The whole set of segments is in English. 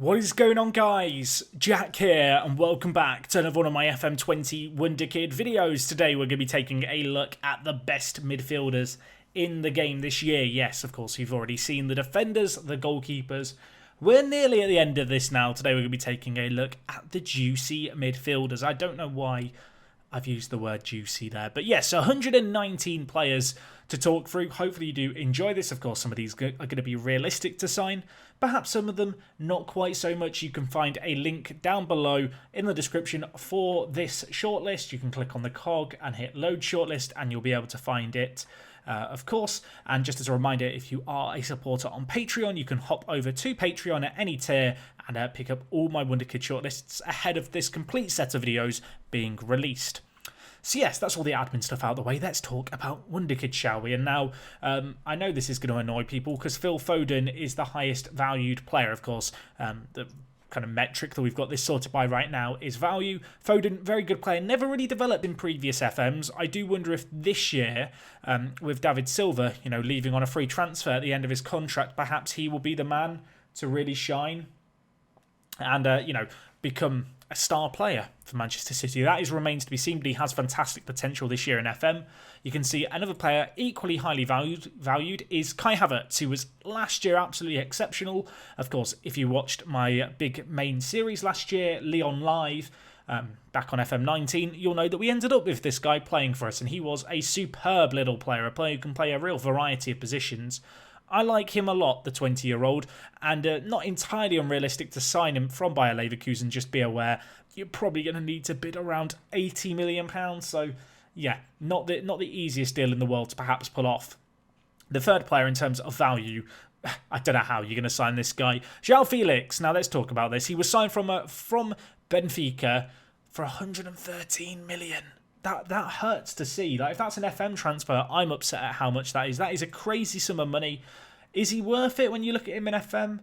What is going on, guys? Jack here, and welcome back to another one of my FM20 Wonderkid videos. Today we're going to be taking a look at the best midfielders in the game this year. Yes, of course, you've already seen the defenders, the goalkeepers. We're nearly at the end of this now. Today we're going to be taking a look at the juicy midfielders. I don't know why I've used the word juicy there. But yes, 119 players to talk through. Hopefully you do enjoy this. Of course, some of these are going to be realistic to sign. Perhaps some of them not quite so much. You can find a link down below in the description for this shortlist. You can click on the cog and hit load shortlist and you'll be able to find it. Of course, and just as a reminder, if you are a supporter on Patreon, you can hop over to Patreon at any tier and pick up all my Wonderkid shortlists ahead of this complete set of videos being released. So yes, that's all the admin stuff out of the way. Let's talk about Wonderkid, shall we? And now, I know this is going to annoy people because Phil Foden is the highest valued player, of course. The kind of metric that we've got this sorted by right now is value. Foden, very good player, never really developed in previous FMs. I do wonder if this year, with David Silva, leaving on a free transfer at the end of his contract, perhaps he will be the man to really shine and, become a star player for Manchester City. That remains to be seen, but he has fantastic potential this year in FM. You can see another player equally highly valued is Kai Havertz, who was last year absolutely exceptional. Of course, if you watched my big main series last year, Leon Live, back on FM19, you'll know that we ended up with this guy playing for us, and he was a superb little player, a player who can play a real variety of positions. I like him a lot, the 20-year-old, and not entirely unrealistic to sign him from Bayer Leverkusen. Just be aware, you're probably going to need to bid around £80 million. So, yeah, not the easiest deal in the world to perhaps pull off. The third player in terms of value, I don't know how you're going to sign this guy. João Felix. Now let's talk about this. He was signed from Benfica for 113 million. That hurts to see. Like, if that's an FM transfer, I'm upset at how much that is. That is a crazy sum of money. Is he worth it when you look at him in FM?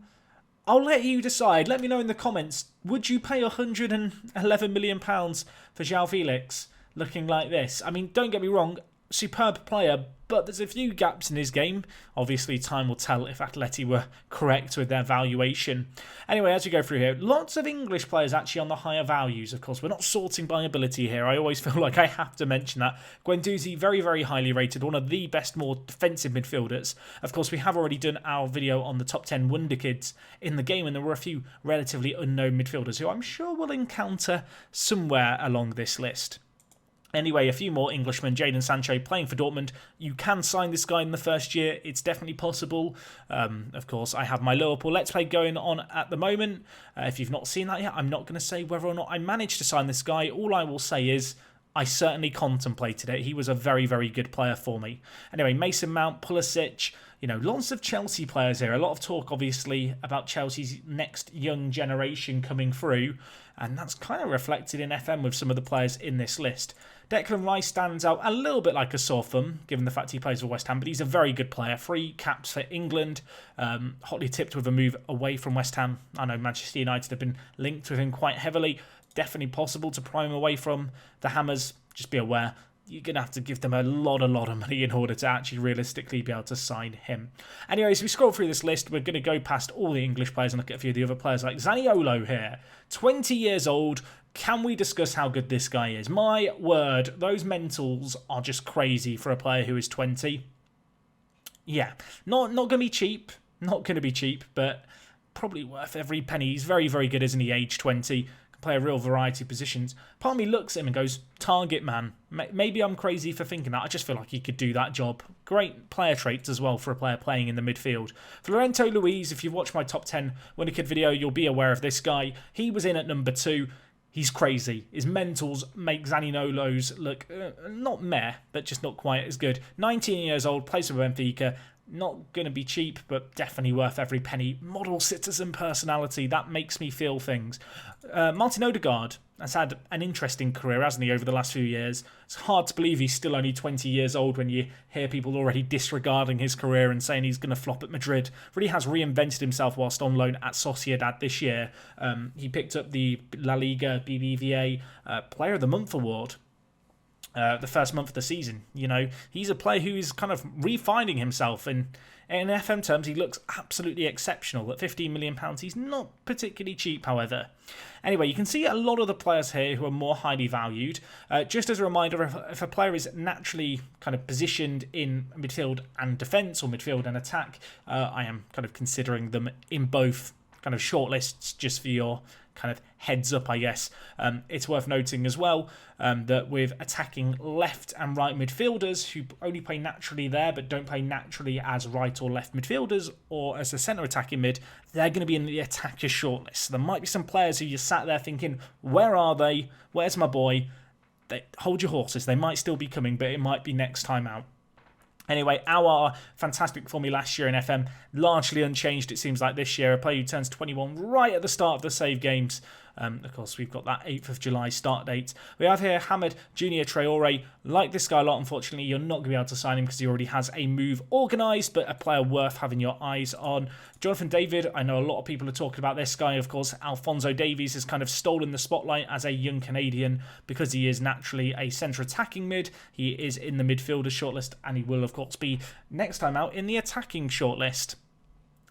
I'll let you decide. Let me know in the comments. Would you pay £111 million for João Felix looking like this? I mean, don't get me wrong, superb player, but there's a few gaps in his game. Obviously, time will tell if Atleti were correct with their valuation. Anyway, as we go through here, lots of English players actually on the higher values. Of course, we're not sorting by ability here. I always feel like I have to mention that. Guendouzi, very, very highly rated, one of the best, more defensive midfielders. Of course, we have already done our video on the top 10 Wonderkids in the game, and there were a few relatively unknown midfielders who I'm sure we'll encounter somewhere along this list. Anyway, a few more Englishmen. Jadon Sancho playing for Dortmund. You can sign this guy in the first year. It's definitely possible. Of course, I have my Liverpool Let's Play going on at the moment. If you've not seen that yet, I'm not going to say whether or not I managed to sign this guy. All I will say is I certainly contemplated it. He was a very, very good player for me. Anyway, Mason Mount, Pulisic, lots of Chelsea players here. A lot of talk, obviously, about Chelsea's next young generation coming through. And that's kind of reflected in FM with some of the players in this list. Declan Rice stands out a little bit like a sore thumb, given the fact he plays for West Ham, but he's a very good player. 3 caps for England, hotly tipped with a move away from West Ham. I know Manchester United have been linked with him quite heavily. Definitely possible to pry him away from the Hammers. Just be aware, you're going to have to give them a lot of money in order to actually realistically be able to sign him. Anyway, as we scroll through this list, we're going to go past all the English players and look at a few of the other players like Zaniolo here. 20 years old. Can we discuss how good this guy is? My word, those mentals are just crazy for a player who is 20. Yeah, not going to be cheap. Not going to be cheap, but probably worth every penny. He's very, very good, isn't he? Age 20. Play a real variety of positions. Part of me looks at him and goes, target man. Maybe I'm crazy for thinking that. I just feel like he could do that job. Great player traits as well for a player playing in the midfield. Florento Luis, if you've watched my top 10 Wonderkid video, you'll be aware of this guy. He was in at number 2. He's crazy. His mentals make Zaniolo's look not meh, but just not quite as good. 19 years old, plays for Benfica. Not going to be cheap, but definitely worth every penny. Model citizen personality. That makes me feel things. Martin Odegaard has had an interesting career, hasn't he, over the last few years. It's hard to believe he's still only 20 years old when you hear people already disregarding his career and saying he's going to flop at Madrid. Really has reinvented himself whilst on loan at Sociedad this year. He picked up the La Liga BBVA Player of the Month award. The first month of the season, he's a player who is kind of refining himself in In FM terms, he looks absolutely exceptional. At £15 million, he's not particularly cheap, however. Anyway, you can see a lot of the players here who are more highly valued. Just as a reminder, if a player is naturally kind of positioned in midfield and defence, or midfield and attack, I am kind of considering them in both kind of shortlists, just for your kind of heads up, I guess. It's worth noting as well that with attacking left and right midfielders who only play naturally there but don't play naturally as right or left midfielders or as a centre attacking mid, they're going to be in the attacker shortlist. So there might be some players who you sat there thinking, where are they? Where's my boy? Hold your horses. They might still be coming, but it might be next time out. Anyway, our fantastic for me last year in FM, largely unchanged it seems like this year. A player who turns 21 right at the start of the save games. Of course, we've got that 8th of July start date. We have here Hamad Junior Traore. Like this guy a lot, unfortunately, you're not going to be able to sign him because he already has a move organised, but a player worth having your eyes on. Jonathan David, I know a lot of people are talking about this guy. Of course, Alphonso Davies has kind of stolen the spotlight as a young Canadian because he is naturally a centre attacking mid. He is in the midfielder shortlist, and he will, of course, be next time out in the attacking shortlist.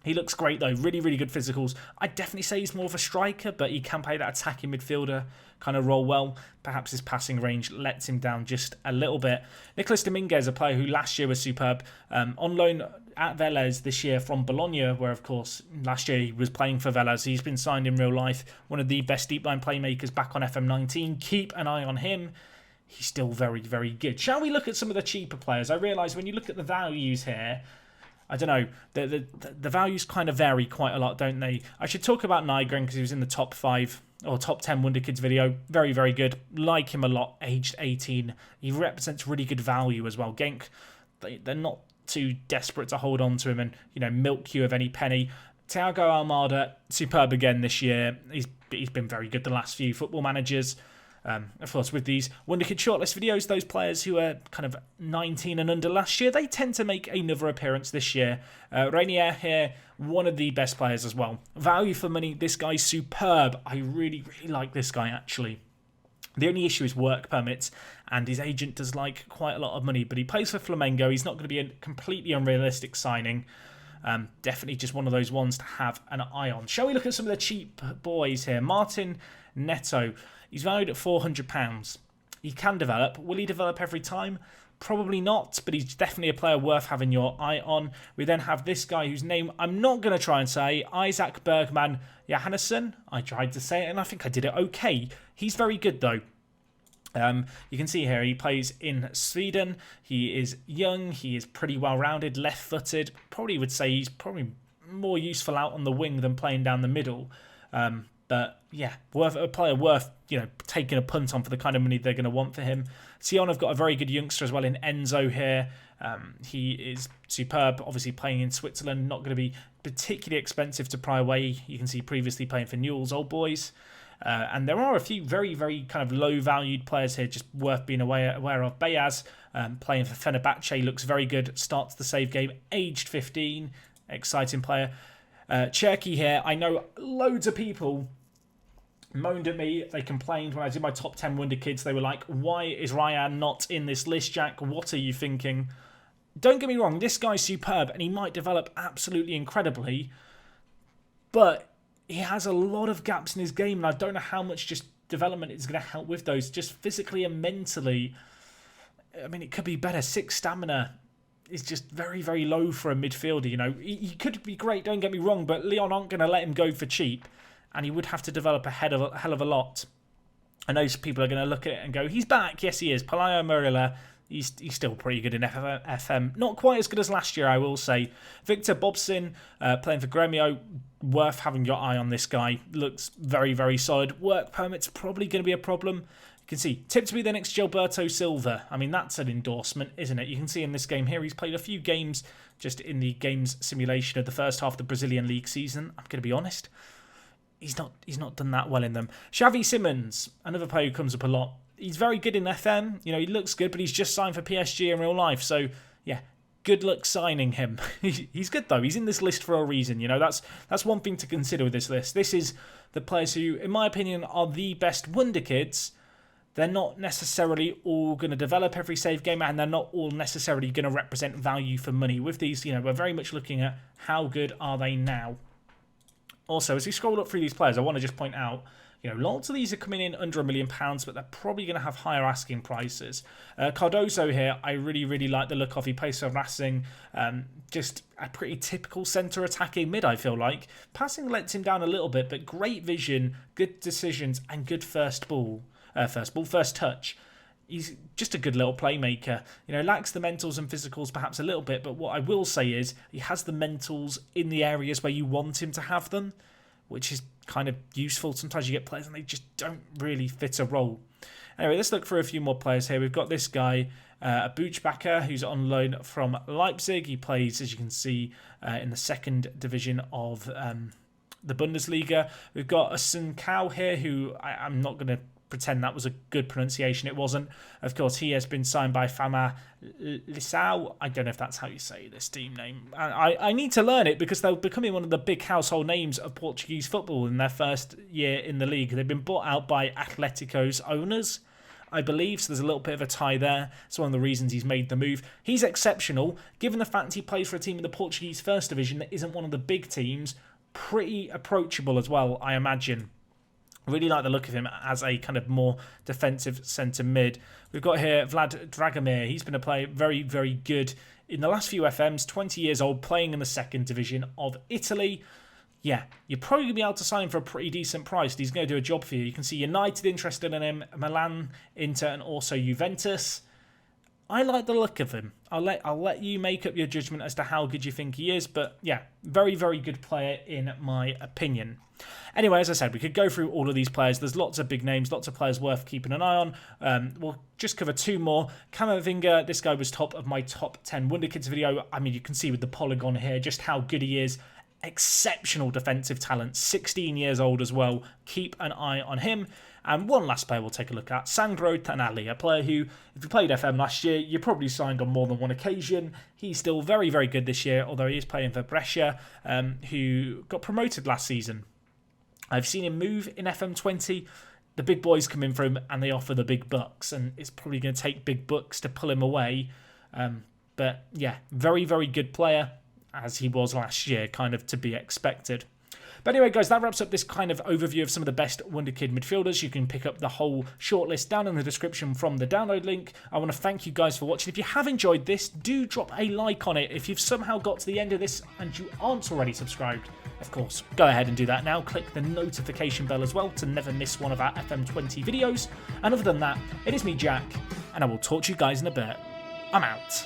He looks great though, really, really good physicals. I'd definitely say he's more of a striker, but he can play that attacking midfielder kind of role well. Perhaps his passing range lets him down just a little bit. Nicolas Dominguez, a player who last year was superb, on loan at Vélez this year from Bologna, where of course last year he was playing for Vélez. He's been signed in real life, one of the best deep line playmakers back on FM19. Keep an eye on him. He's still very, very good. Shall we look at some of the cheaper players? I realise when you look at the values here, I don't know, the values kind of vary quite a lot, don't they? I should talk about Nygren because he was in the top 5 or top 10 Wonderkids video. Very, very good. Like him a lot, aged 18. He represents really good value as well. Genk, they're not too desperate to hold on to him and, you know, milk you of any penny. Thiago Almada, superb again this year. He's been very good the last few Football Managers. Of course, with these Wonderkid shortlist videos, those players who are kind of 19 and under last year, they tend to make another appearance this year. Rainier here, one of the best players as well. Value for money, this guy's superb. I really, really like this guy, actually. The only issue is work permits, and his agent does like quite a lot of money, but he plays for Flamengo. He's not going to be a completely unrealistic signing. Definitely just one of those ones to have an eye on. Shall we look at some of the cheap boys here? Martin Neto. He's valued at £400. He can develop. Will he develop every time? Probably not, but he's definitely a player worth having your eye on. We then have this guy whose name I'm not going to try and say, Isaac Bergman Johannesson. I tried to say it and I think I did it okay. He's very good though. You can see here he plays in Sweden. He is young. He is pretty well-rounded, left-footed. Probably would say he's probably more useful out on the wing than playing down the middle. But yeah, a player worth, you know, taking a punt on for the kind of money they're going to want for him. Sion have got a very good youngster as well in Enzo here. He is superb, obviously playing in Switzerland, not going to be particularly expensive to pry away. You can see previously playing for Newell's Old Boys. And there are a few very, very kind of low-valued players here, just worth being aware of. Beyaz, playing for Fenerbahce, looks very good. Starts the save game, aged 15. Exciting player. Cherky here, I know loads of people moaned at me. They complained when I did my top 10 Wonderkids. They were like, why is Ryan not in this list, Jack? What are you thinking? Don't get me wrong, this guy's superb and he might develop absolutely incredibly, but he has a lot of gaps in his game and I don't know how much just development is going to help with those, just physically and mentally. I mean, it could be better. 6 stamina is just very, very low for a midfielder. You know, he could be great, don't get me wrong, but Lyon aren't going to let him go for cheap. And he would have to develop a hell of a lot. I know people are going to look at it and go, he's back. Yes, he is. Pelayo Murilla, he's still pretty good in FM. Not quite as good as last year, I will say. Victor Bobson, playing for Gremio, worth having your eye on this guy. Looks very, very solid. Work permit's probably going to be a problem. You can see, tipped to be the next Gilberto Silva. I mean, that's an endorsement, isn't it? You can see in this game here, he's played a few games just in the games simulation of the first half of the Brazilian League season. I'm going to be honest. He's not done that well in them. Xavi Simons, another player who comes up a lot. He's very good in FM. You know, he looks good, but he's just signed for PSG in real life. So, yeah, good luck signing him. He's good, though. He's in this list for a reason. You know, that's one thing to consider with this list. This is the players who, in my opinion, are the best Wonderkids, they're not necessarily all going to develop every save game, and they're not all necessarily going to represent value for money. With these, we're very much looking at how good are they now. Also, as we scroll up through these players, I want to just point out, lots of these are coming in under £1 million, but they're probably going to have higher asking prices. Cardozo here, I really, really like the look of. He plays for Racing, just a pretty typical centre attacking mid, I feel like. Passing lets him down a little bit, but great vision, good decisions, and good first touch. He's just a good little playmaker. Lacks the mentals and physicals perhaps a little bit, but what I will say is he has the mentals in the areas where you want him to have them, which is kind of useful. Sometimes you get players and they just don't really fit a role. Anyway, let's look for a few more players here. We've got this guy, Buchbacher, who's on loan from Leipzig. He plays, as you can see, in the second division of the Bundesliga. We've got a Sun Kao here, who I'm not going to pretend that was a good pronunciation. It wasn't. Of course, he has been signed by Fama Lissau. I don't know if that's how you say this team name. I need to learn it because they're becoming one of the big household names of Portuguese football in their first year in the league. They've been bought out by Atletico's owners, I believe, so there's a little bit of a tie there. It's one of the reasons he's made the move. He's exceptional, given the fact he plays for a team in the Portuguese first division that isn't one of the big teams. Pretty approachable as well, I imagine. Really like the look of him as a kind of more defensive centre mid. We've got here Vlad Dragomir. He's been a player very, very good in the last few FMs. 20 years old, playing in the second division of Italy. Yeah, you're probably going to be able to sign him for a pretty decent price. He's going to do a job for you. You can see United interested in him, Milan, Inter, and also Juventus. I like the look of him. I'll let you make up your judgment as to how good you think he is. But yeah, very, very good player in my opinion. Anyway, as I said, we could go through all of these players. There's lots of big names, lots of players worth keeping an eye on. We'll just cover two more. Camavinga, this guy was top of my top 10 Wonderkids video. I mean, you can see with the polygon here just how good he is. Exceptional defensive talent, 16 years old as well. Keep an eye on him. And one last player we'll take a look at, Sandro Tonali, a player who, if you played FM last year, you probably signed on more than one occasion. He's still very, very good this year, although he is playing for Brescia, who got promoted last season. I've seen him move in FM20. The big boys come in for him and they offer the big bucks, and it's probably going to take big bucks to pull him away. But yeah, very, very good player, as he was last year, kind of to be expected. But anyway, guys, that wraps up this kind of overview of some of the best Wonderkid midfielders. You can pick up the whole shortlist down in the description from the download link. I want to thank you guys for watching. If you have enjoyed this, do drop a like on it. If you've somehow got to the end of this and you aren't already subscribed, of course, go ahead and do that now. Click the notification bell as well to never miss one of our FM20 videos. And other than that, it is me, Jack, and I will talk to you guys in a bit. I'm out.